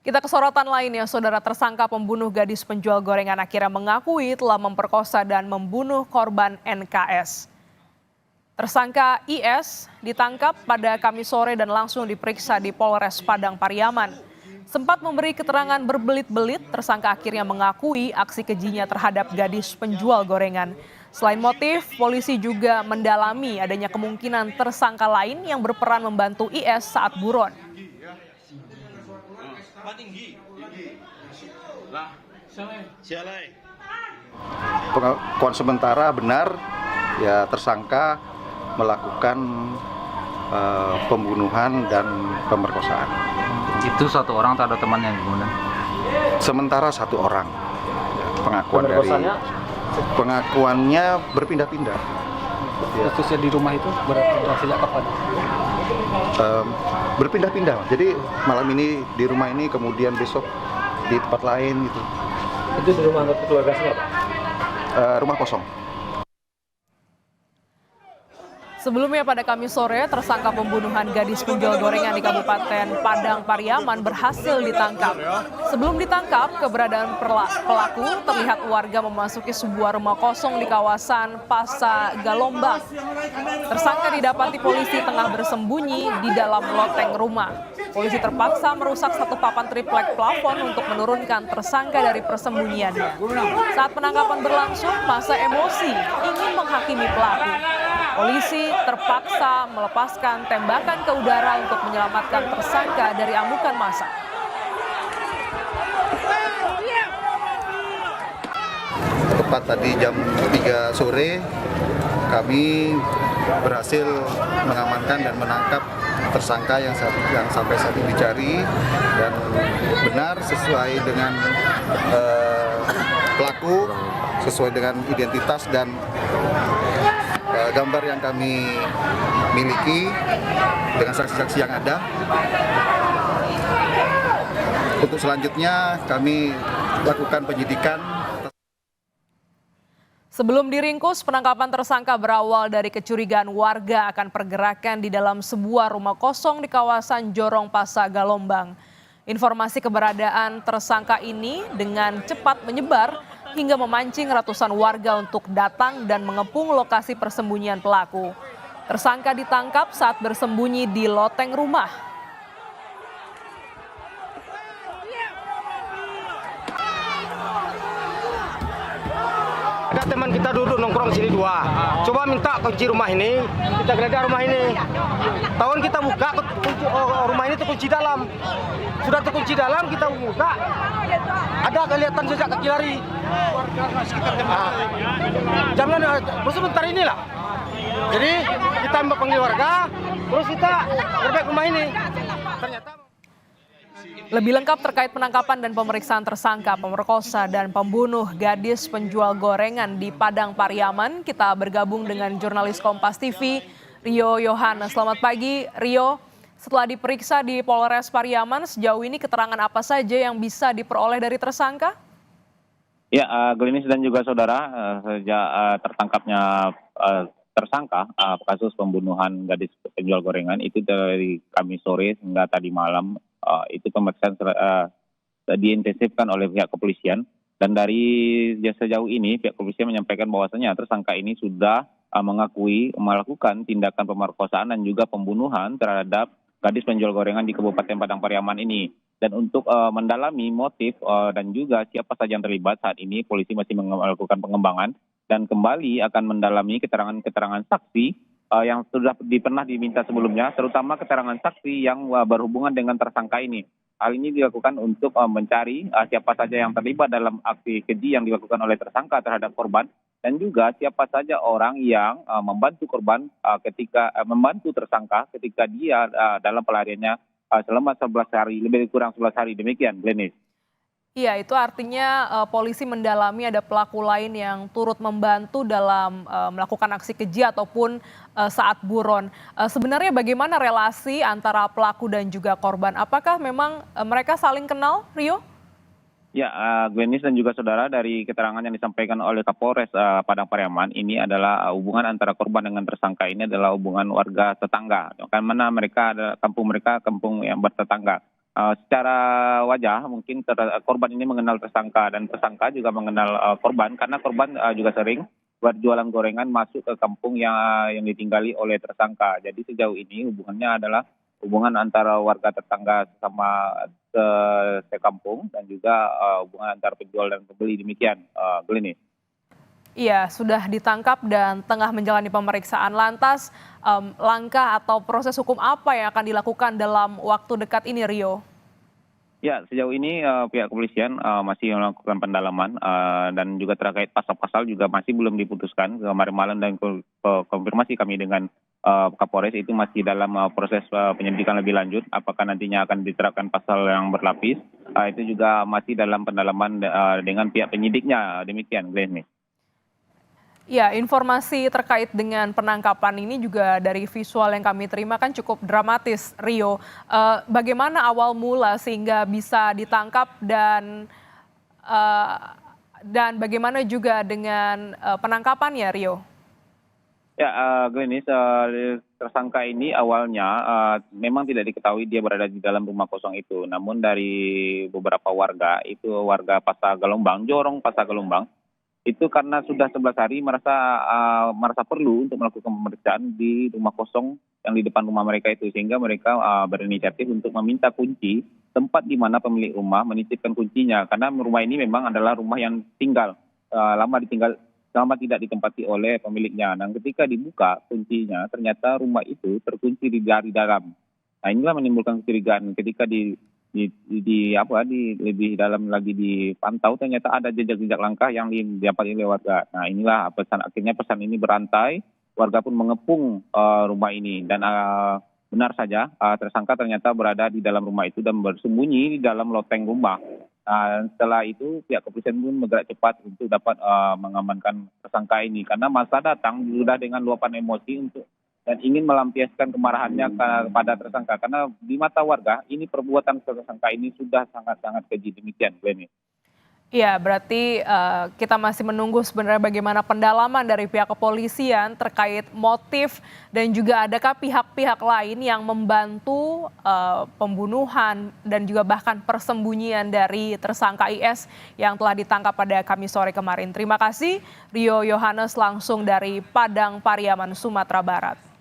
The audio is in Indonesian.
Kita ke sorotan lainnya, saudara tersangka pembunuh gadis penjual gorengan akhirnya mengakui telah memperkosa dan membunuh korban NKS. Tersangka IS ditangkap pada Kamis sore dan langsung diperiksa di Polres Padang Pariaman. Sempat memberi keterangan berbelit-belit, tersangka akhirnya mengakui aksi kejinya terhadap gadis penjual gorengan. Selain motif, polisi juga mendalami adanya kemungkinan tersangka lain yang berperan membantu IS saat buron. Pengakuan sementara benar ya tersangka melakukan pembunuhan dan pemerkosaan. Itu satu orang atau ada temannya yang kemudian? Sementara satu orang. Pengakuan dari pengakuannya berpindah-pindah. Khususnya di rumah itu berhasilnya kapan? Berpindah-pindah. Jadi malam ini di rumah ini, kemudian besok di tempat lain gitu. Itu di rumah anggota keluarga siapa? Rumah kosong. Sebelumnya pada Kamis sore, tersangka pembunuhan gadis penjual gorengan di Kabupaten Padang Pariaman berhasil ditangkap. Sebelum ditangkap, keberadaan pelaku terlihat warga memasuki sebuah rumah kosong di kawasan Pasa Galombang. Tersangka didapati polisi tengah bersembunyi di dalam loteng rumah. Polisi terpaksa merusak satu papan triplek plafon untuk menurunkan tersangka dari persembunyiannya. Saat penangkapan berlangsung, masa emosi ingin menghakimi pelaku. Polisi terpaksa melepaskan tembakan ke udara untuk menyelamatkan tersangka dari amukan massa. Tepat tadi jam 3 sore kami berhasil mengamankan dan menangkap tersangka yang sampai saat ini dicari, dan benar sesuai dengan pelaku, sesuai dengan identitas dan gambar yang kami miliki dengan saksi-saksi yang ada. Untuk selanjutnya kami lakukan penyidikan. Sebelum diringkus, penangkapan tersangka berawal dari kecurigaan warga akan pergerakan di dalam sebuah rumah kosong di kawasan Jorong Pasa Galombang. Informasi keberadaan tersangka ini dengan cepat menyebar hingga memancing ratusan warga untuk datang dan mengepung lokasi persembunyian pelaku. Tersangka ditangkap saat bersembunyi di loteng rumah. Ada teman kita duduk nongkrong sini dua. Coba minta kunci rumah ini, kita geledah rumah ini. Tahun kita buka rumah ini terkunci dalam. Sudah terkunci dalam, kita buka. Ada kelihatan jejak kaki lari. Jamnya sebentar inilah. Jadi kita panggil warga, terus kita gerbek rumah ini. Ternyata Lebih lengkap terkait penangkapan dan pemeriksaan tersangka pemerkosa dan pembunuh gadis penjual gorengan di Padang Pariaman, kita bergabung dengan jurnalis Kompas TV, Rio Yohanes. Selamat pagi, Rio. Setelah diperiksa di Polres Pariaman, sejauh ini keterangan apa saja yang bisa diperoleh dari tersangka? Ya, Glenis dan juga saudara, sejak tertangkapnya tersangka kasus pembunuhan gadis penjual gorengan itu dari Kamis sore hingga tadi malam, itu pemeriksaan diintensifkan oleh pihak kepolisian, dan dari sejauh ini pihak kepolisian menyampaikan bahwasanya tersangka ini sudah mengakui melakukan tindakan pemerkosaan dan juga pembunuhan terhadap gadis penjual gorengan di Kabupaten Padang Pariaman ini. Dan untuk mendalami motif dan juga siapa saja yang terlibat, saat ini polisi masih melakukan pengembangan dan kembali akan mendalami keterangan-keterangan saksi yang sudah pernah diminta sebelumnya, terutama keterangan saksi yang berhubungan dengan tersangka ini. Hal ini dilakukan untuk mencari siapa saja yang terlibat dalam aksi keji yang dilakukan oleh tersangka terhadap korban, dan juga siapa saja orang yang membantu korban membantu tersangka ketika dia dalam pelariannya selama 11 hari, lebih kurang 11 hari, demikian, Glenis. Iya, itu artinya polisi mendalami ada pelaku lain yang turut membantu dalam melakukan aksi keji ataupun saat buron. Sebenarnya bagaimana relasi antara pelaku dan juga korban? Apakah memang mereka saling kenal, Rio? Ya, Glenis dan juga saudara, dari keterangan yang disampaikan oleh Kapolres Padang Pariaman, ini adalah hubungan antara korban dengan tersangka ini adalah hubungan warga tetangga. Karena mereka kampung yang bertetangga. Secara wajah mungkin korban ini mengenal tersangka dan tersangka juga mengenal korban karena korban juga sering berjualan gorengan masuk ke kampung yang ditinggali oleh tersangka. Jadi sejauh ini hubungannya adalah hubungan antara warga tetangga sama sekampung dan juga hubungan antara penjual dan pembeli demikian, Glenis. Iya, sudah ditangkap dan tengah menjalani pemeriksaan. Lantas, langkah atau proses hukum apa yang akan dilakukan dalam waktu dekat ini, Rio? Ya, sejauh ini pihak kepolisian masih melakukan pendalaman dan juga terkait pasal-pasal juga masih belum diputuskan. Kemarin malam dan konfirmasi kami dengan Kapolres itu masih dalam proses penyelidikan lebih lanjut. Apakah nantinya akan diterapkan pasal yang berlapis? Itu juga masih dalam pendalaman dengan pihak penyidiknya. Demikian, Glennis. Ya, informasi terkait dengan penangkapan ini juga dari visual yang kami terima kan cukup dramatis, Rio. Bagaimana awal mula sehingga bisa ditangkap dan bagaimana juga dengan penangkapannya, Rio? Ya, Glenis, tersangka ini awalnya memang tidak diketahui dia berada di dalam rumah kosong itu. Namun dari beberapa warga, itu warga Pasar Gelombang, Jorong Pasar Gelombang, itu karena sudah 11 hari merasa perlu untuk melakukan pemeriksaan di rumah kosong yang di depan rumah mereka itu, sehingga mereka berinisiatif untuk meminta kunci tempat di mana pemilik rumah menitipkan kuncinya, karena rumah ini memang adalah rumah yang lama tidak ditempati oleh pemiliknya. Dan ketika dibuka kuncinya, ternyata rumah itu terkunci dari dalam. Nah, inilah menimbulkan kecurigaan ketika lebih dalam lagi dipantau, ternyata ada jejak-jejak langkah yang didapati oleh warga. Nah, inilah akhirnya pesan ini berantai, warga pun mengepung rumah ini dan benar saja tersangka ternyata berada di dalam rumah itu dan bersembunyi di dalam loteng rumah. Setelah itu pihak kepolisian pun bergerak cepat untuk dapat mengamankan tersangka ini karena masa datang sudah dengan luapan emosi dan ingin melampiaskan kemarahannya kepada tersangka, karena di mata warga ini perbuatan tersangka ini sudah sangat-sangat keji. Demikian, Glennis. Iya, berarti kita masih menunggu sebenarnya bagaimana pendalaman dari pihak kepolisian terkait motif dan juga adakah pihak-pihak lain yang membantu pembunuhan dan juga bahkan persembunyian dari tersangka IS yang telah ditangkap pada Kamis sore kemarin. Terima kasih Rio Yohanes langsung dari Padang Pariaman, Sumatera Barat.